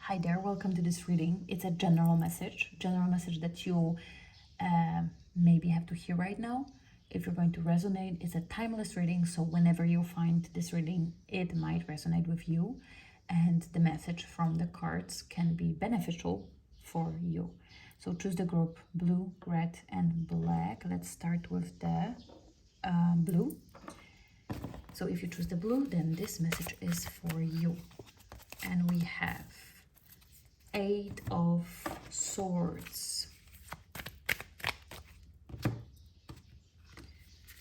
Hi there, welcome to this reading. It's a general message that you maybe have to hear right now. If you're going to resonate, it's a timeless reading, so whenever you find this reading, it might resonate with you, and the message from the cards can be beneficial for you. So choose the group blue, red, and black. Let's start with the blue. So if you choose the blue, then this message is for you. And we have 8 of Swords.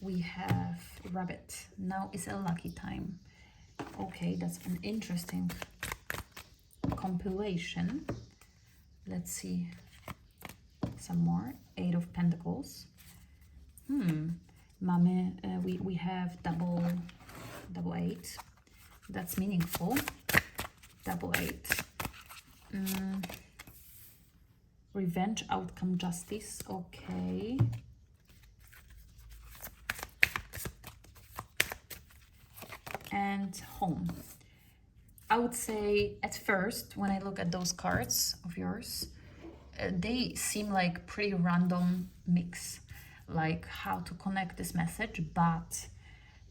We have Rabbit. Now is a lucky time. Okay, that's an interesting compilation. Let's see some more. 8 of Pentacles. We have double 8. That's meaningful. Double 8. Revenge, outcome, justice. Okay. And home. I would say at first, when I look at those cards of yours, they seem like pretty random mix, like how to connect this message, but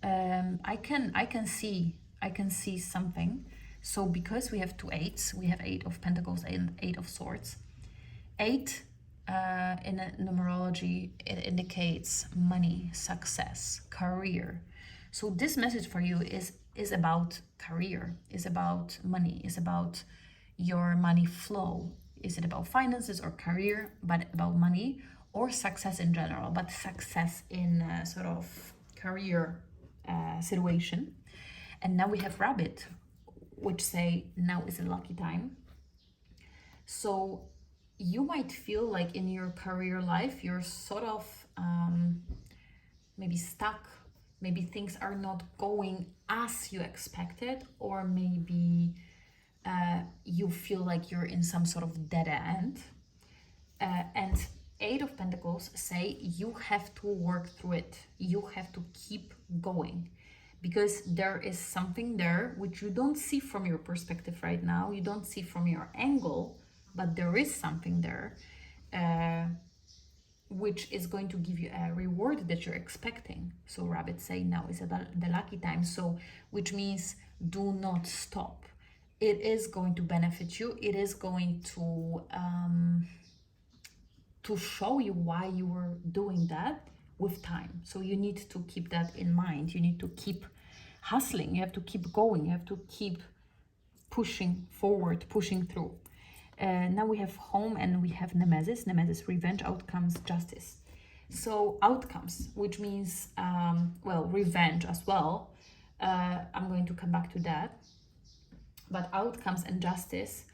I can see something. So because we have 2 8s, we have 8 of Pentacles and 8 of Swords. 8 in numerology, it indicates money, success, career. So this message for you is about career, is about money, is about your money flow. Is it about finances or career, but about money, or success in general, but success in a sort of career situation. And now we have Rabbit, which say now is a lucky time. So you might feel like in your career life, you're sort of maybe stuck, maybe things are not going as you expected, or maybe you feel like you're in some sort of dead end. And 8 of Pentacles say you have to work through it. You have to keep going, because there is something there which you don't see from your perspective right now. You don't see from your angle, but there is something there which is going to give you a reward that you're expecting. So Rabbit say now is the lucky time. So which means do not stop. It is going to benefit you. It is going to show you why you were doing that with time. So you need to keep that in mind. You need to keep hustling. You have to keep going. You have to keep pushing forward, pushing through. Now we have home and we have Nemesis. Nemesis, revenge, outcomes, justice. So outcomes, which means, revenge as well. I'm going to come back to that. But outcomes and justice,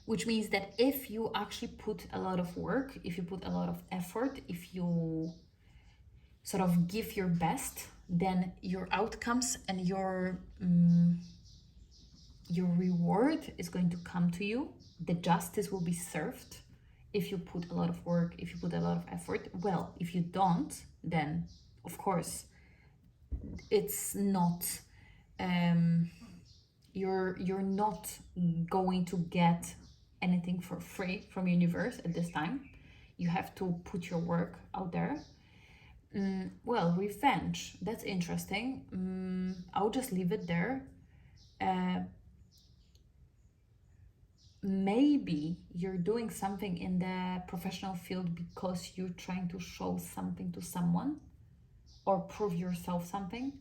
which means that if you actually put a lot of work, if you put a lot of effort, if you sort of give your best, then your outcomes and your reward is going to come to you. The justice will be served if you put a lot of work, if you put a lot of effort. Well, if you don't, then of course it's not you're not going to get anything for free from universe at this time. You have to put your work out there. Revenge, that's interesting. I'll just leave it there. Maybe you're doing something in the professional field because you're trying to show something to someone or prove yourself something.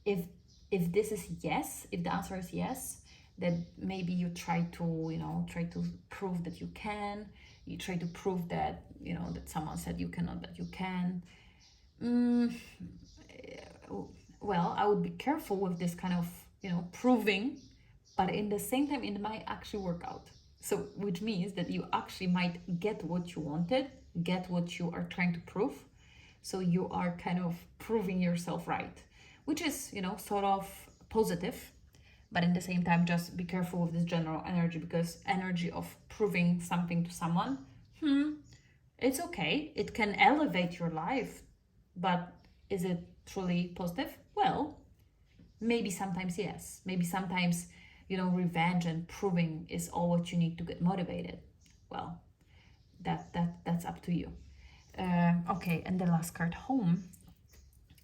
If this is yes, if the answer is yes, then maybe you try to prove that you can. You try to prove that, that someone said you cannot, but you can. Well, I would be careful with this kind of, proving, but in the same time, it might actually work out. So, which means that you actually might get what you wanted, get what you are trying to prove. So you are kind of proving yourself right, which is, sort of positive. But in the same time, just be careful with this general energy, because energy of proving something to someone, it's okay. It can elevate your life, but is it truly positive? Well, maybe sometimes yes. Maybe sometimes revenge and proving is all what you need to get motivated. Well, that's up to you. Okay, and the last card, home,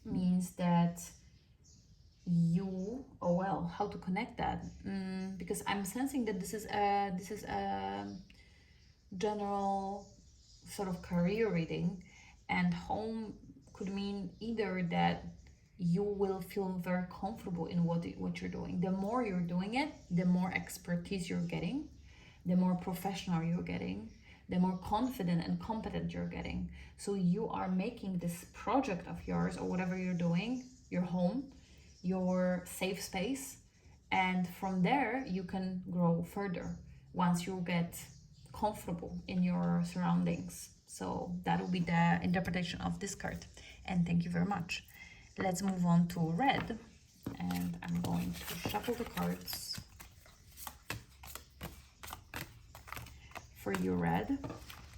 means that how to connect that? Because I'm sensing that this is a general sort of career reading, and home could mean either that you will feel very comfortable in what you're doing. The more you're doing it, the more expertise you're getting, the more professional you're getting, the more confident and competent you're getting. So you are making this project of yours, or whatever you're doing, your home, your safe space, and from there you can grow further once you get comfortable in your surroundings. So that will be the interpretation of this card, and thank you very much. Let's move on to red, and I'm going to shuffle the cards for you, red.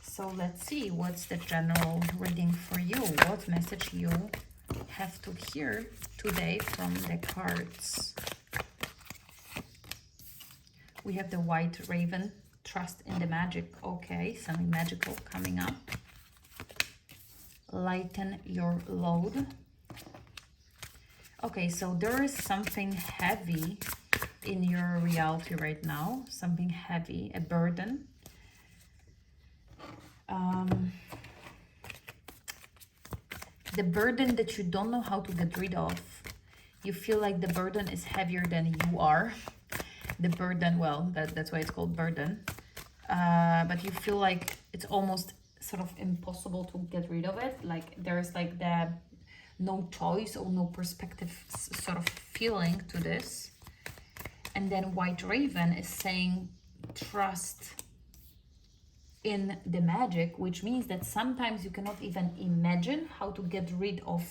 So let's see what's the general reading for you, what message you have to hear today from the cards. We have the white raven, trust in the magic. Okay, something magical coming up. Lighten your load. Okay, so there is something heavy in your reality right now, something heavy, a burden. The burden that you don't know how to get rid of. You feel like the burden is heavier than you are. The burden, well, that's why it's called burden. But you feel like it's almost sort of impossible to get rid of it. Like there's like the no choice or no perspective sort of feeling to this. And then white raven is saying trust in the magic, which means that sometimes you cannot even imagine how to get rid of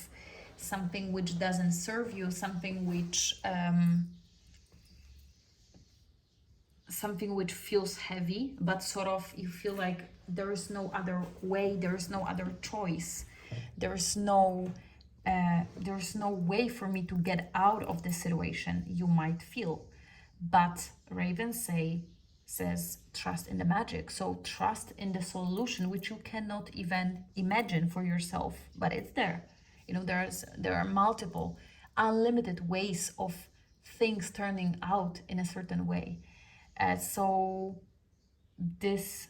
something which doesn't serve you, something which feels heavy, but sort of you feel like there is no other way, there is no other choice, there's no way for me to get out of the situation, you might feel. But Raven says trust in the magic. So trust in the solution, which you cannot even imagine for yourself, but it's there. There are multiple, unlimited ways of things turning out in a certain way. So this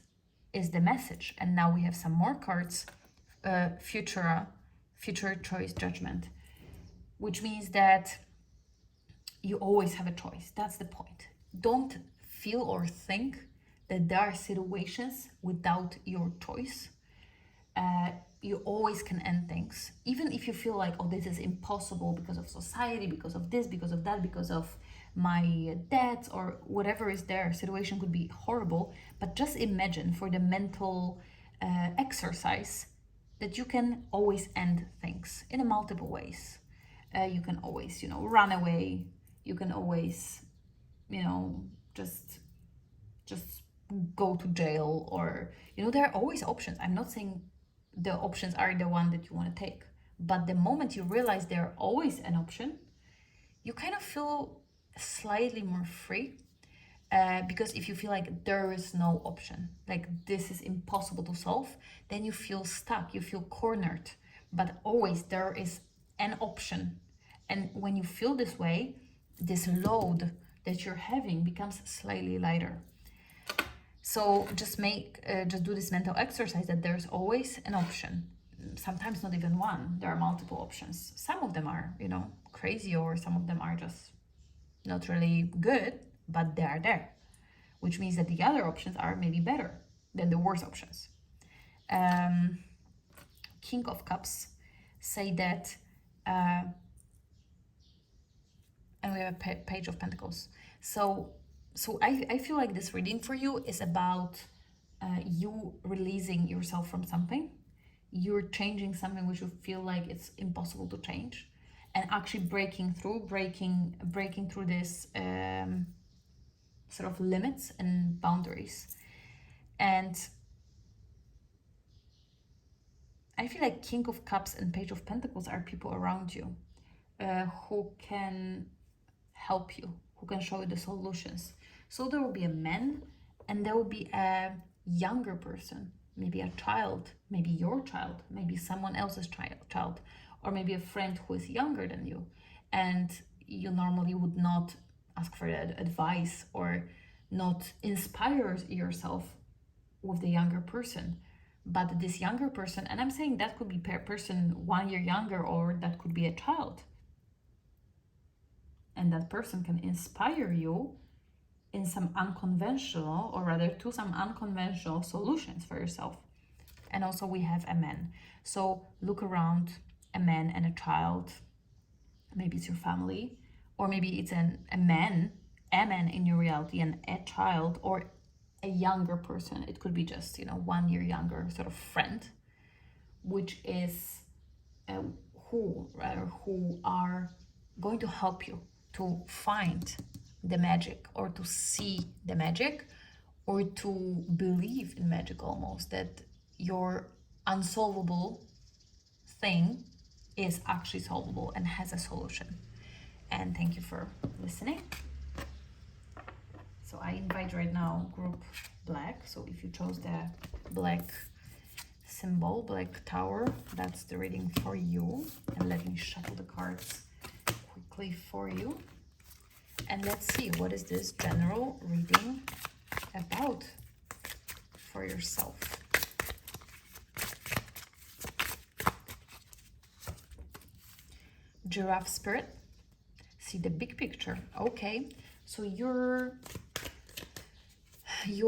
is the message. And now we have some more cards. Future choice judgment, which means that you always have a choice. That's the point. Don't feel or think that there are situations without your choice. You always can end things, even if you feel like, oh, this is impossible because of society, because of this, because of that, because of my debts, or whatever is there. Situation could be horrible, but just imagine, for the mental exercise, that you can always end things in a multiple ways. You can always, run away. You can always, just go to jail, or there are always options. I'm not saying the options are the one that you want to take, but the moment you realize there's always an option, you kind of feel slightly more free. Because if you feel like there is no option, like this is impossible to solve, then you feel stuck, you feel cornered. But always there is an option, and when you feel this way, this load that you're having becomes slightly lighter. So just do this mental exercise that there's always an option. Sometimes not even one. There are multiple options. Some of them are, crazy, or some of them are just not really good, but they are there, which means that the other options are maybe better than the worst options. King of Cups say that, and we have a Page of Pentacles. So I feel like this reading for you is about you releasing yourself from something. You're changing something which you feel like it's impossible to change, and actually breaking through this sort of limits and boundaries. And I feel like King of Cups and Page of Pentacles are people around you who can help you, who can show you the solutions. So there will be a man, and there will be a younger person, maybe a child, maybe your child, maybe someone else's child, or maybe a friend who is younger than you. And you normally would not ask for advice or not inspire yourself with the younger person. But this younger person, and I'm saying that could be a person 1 year younger, or that could be a child, and that person can inspire you in some unconventional, or rather to some unconventional solutions for yourself. And also we have a man. So look around, a man and a child. Maybe it's your family, or maybe it's a man in your reality, and a child, or a younger person. It could be just 1 year younger, sort of friend, which is who are going to help you to find the magic, or to see the magic, or to believe in magic, almost, that your unsolvable thing is actually solvable and has a solution. And thank you for listening. So I invite right now group black. So if you chose the black symbol, black tower, that's the reading for you. And let me shuffle the cards quickly for you. And let's see, what is this general reading about for yourself? Giraffe spirit. See the big picture. Okay, so you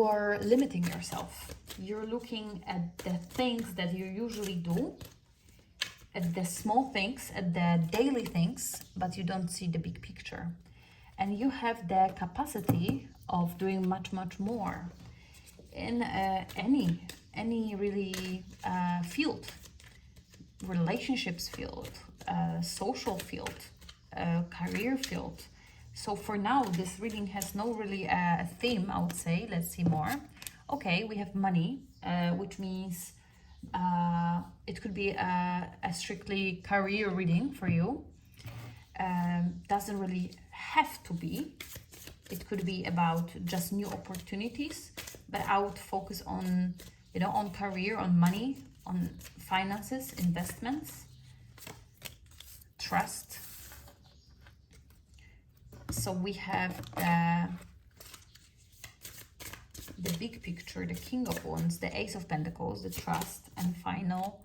are limiting yourself. You're looking at the things that you usually do, at the small things, at the daily things, but you don't see the big picture. And you have the capacity of doing much, much more in any really field, relationships field, social field, career field. So for now, this reading has no really a theme, I would say. Let's see more. Okay, we have money, which means it could be a strictly career reading for you. Doesn't really have to be. It could be about just new opportunities, but I would focus on, on career, on money, on finances, investments, trust. So we have the big picture, the King of Wands, the Ace of Pentacles, the trust, and final,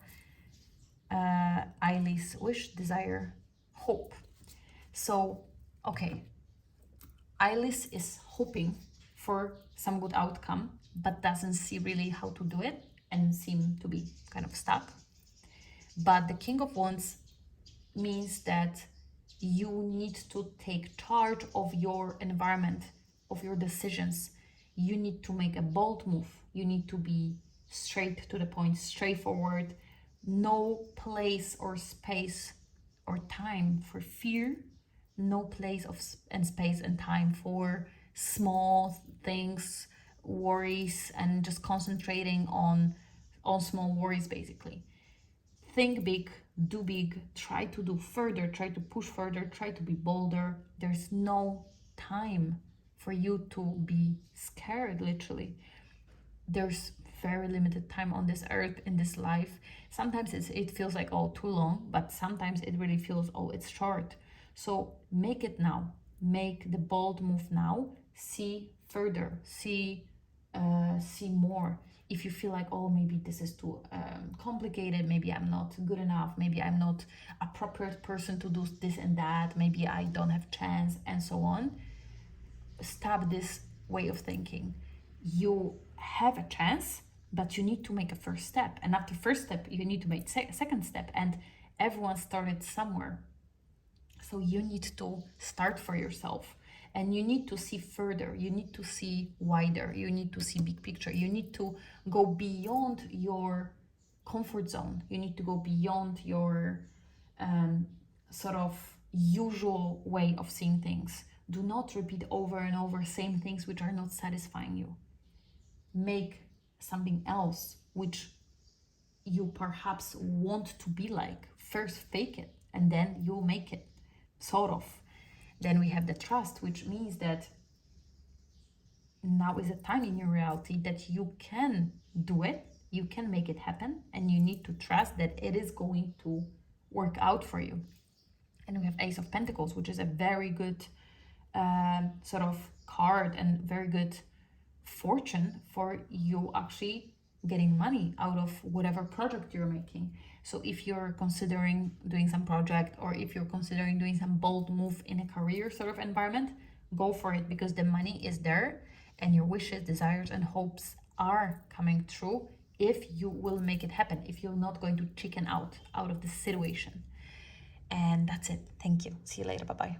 Eileen's wish, desire, hope. So, okay, Eileen's is hoping for some good outcome, but doesn't see really how to do it and seem to be kind of stuck. But the King of Wands means that you need to take charge of your environment, of your decisions. You need to make a bold move. You need to be straight to the point, straightforward. No place or space or time for fear. No place and space and time for small things, worries, and just concentrating on small worries, basically. Think big, do big, try to do further, try to push further, try to be bolder. There's no time for you to be scared, literally. There's very limited time on this earth, in this life. Sometimes it feels like, oh, too long, but sometimes it really feels, oh, it's short. So make it now. Make the bold move now. See further, see more. If you feel like, oh, maybe this is too complicated, maybe I'm not good enough, maybe I'm not appropriate person to do this and that, maybe I don't have chance, and so on. Stop this way of thinking. You have a chance, but you need to make a first step, and after first step you need to make second step, and everyone started somewhere. So you need to start for yourself. And you need to see further, you need to see wider, you need to see big picture, you need to go beyond your comfort zone, you need to go beyond your sort of usual way of seeing things. Do not repeat over and over same things which are not satisfying you. Make something else which you perhaps want to be like. First fake it, and then you'll make it, sort of. Then we have the trust, which means that now is a time in your reality that you can do it, you can make it happen, and you need to trust that it is going to work out for you. And we have Ace of Pentacles, which is a very good sort of card and very good fortune for you actually getting money out of whatever project you're making. So if you're considering doing some project, or if you're considering doing some bold move in a career sort of environment, go for it, because the money is there and your wishes, desires, and hopes are coming true if you will make it happen, if you're not going to chicken out of the situation. And that's it. Thank you. See you later. Bye bye.